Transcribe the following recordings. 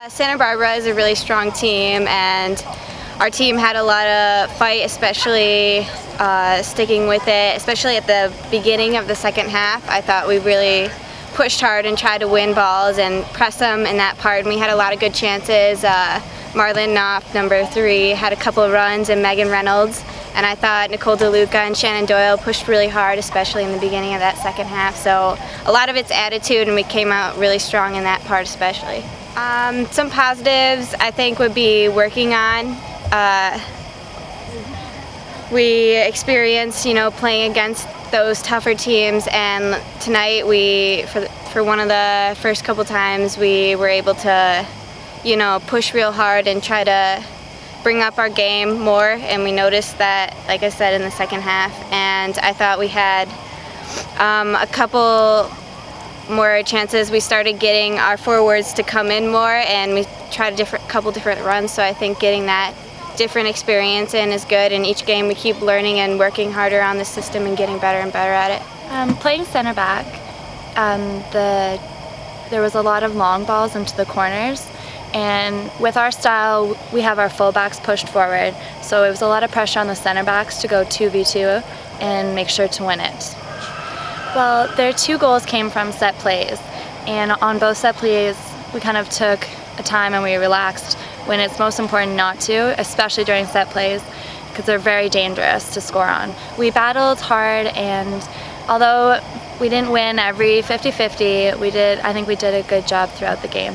Santa Barbara is a really strong team, and our team had a lot of fight, especially sticking with it, especially at the beginning of the second half. I thought we really pushed hard and tried to win balls and press them in that part, and we had a lot of good chances. Marlon Knopf, number 3, had a couple of runs, and Megan Reynolds. And I thought Nicole DeLuca and Shannon Doyle pushed really hard, especially in the beginning of that second half. So a lot of it's attitude, and we came out really strong in that part especially. Some positives I think would be working on. We experienced, playing against those tougher teams, and tonight for one of the first couple times, we were able to, push real hard and try to bring up our game more, and we noticed that, like I said, in the second half. And I thought we had a couple more chances. We started getting our forwards to come in more, and we tried a couple different runs, so I think getting that different experience in is good. In each game we keep learning and working harder on the system and getting better and better at it. Playing center back, there was a lot of long balls into the corners, and with our style we have our fullbacks pushed forward, so it was a lot of pressure on the center backs to go 2v2 and make sure to win it. Well, their 2 goals came from set plays, and on both set plays we kind of took a time and we relaxed when it's most important not to, especially during set plays, because they're very dangerous to score on. We battled hard, and although we didn't win every 50-50, I think we did a good job throughout the game.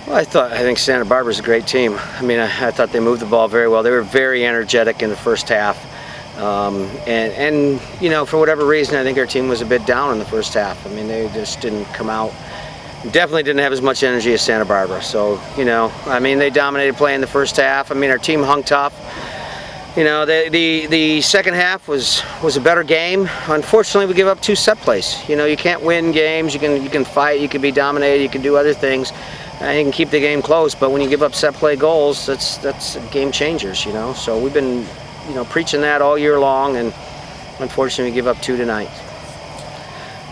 Well, I think Santa Barbara's a great team. I thought they moved the ball very well. They were very energetic in the first half. And for whatever reason, I think our team was a bit down in the first half. They just didn't come out. Definitely didn't have as much energy as Santa Barbara. So, they dominated play in the first half. Our team hung tough. The second half was a better game. Unfortunately, we give up 2 set plays. You can't win games. You can fight. You can be dominated. You can do other things. You can keep the game close. But when you give up set play goals, that's game changers. So we've been preaching that all year long, and unfortunately, we give up 2 tonight.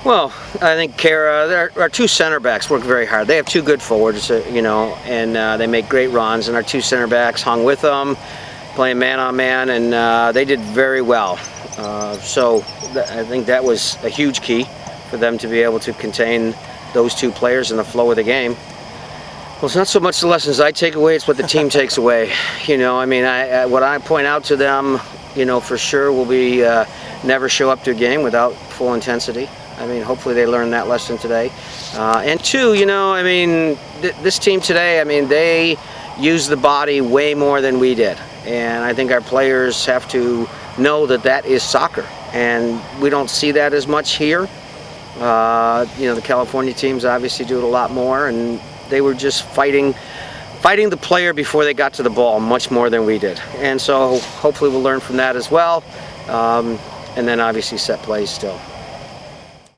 Well, I think Kara, our 2 center backs work very hard. They have 2 good forwards, and they make great runs. And our 2 center backs hung with them, playing man-on-man, and they did very well. So I think that was a huge key for them to be able to contain those 2 players in the flow of the game. Well, it's not so much the lessons I take away, it's what the team takes away. What I point out to them, for sure will be never show up to a game without full intensity. Hopefully they learned that lesson today. And 2, this team today, they use the body way more than we did. And I think our players have to know that is soccer. And we don't see that as much here. The California teams obviously do it a lot more, and they were just fighting the player before they got to the ball much more than we did. And so hopefully we'll learn from that as well. And then obviously set plays still.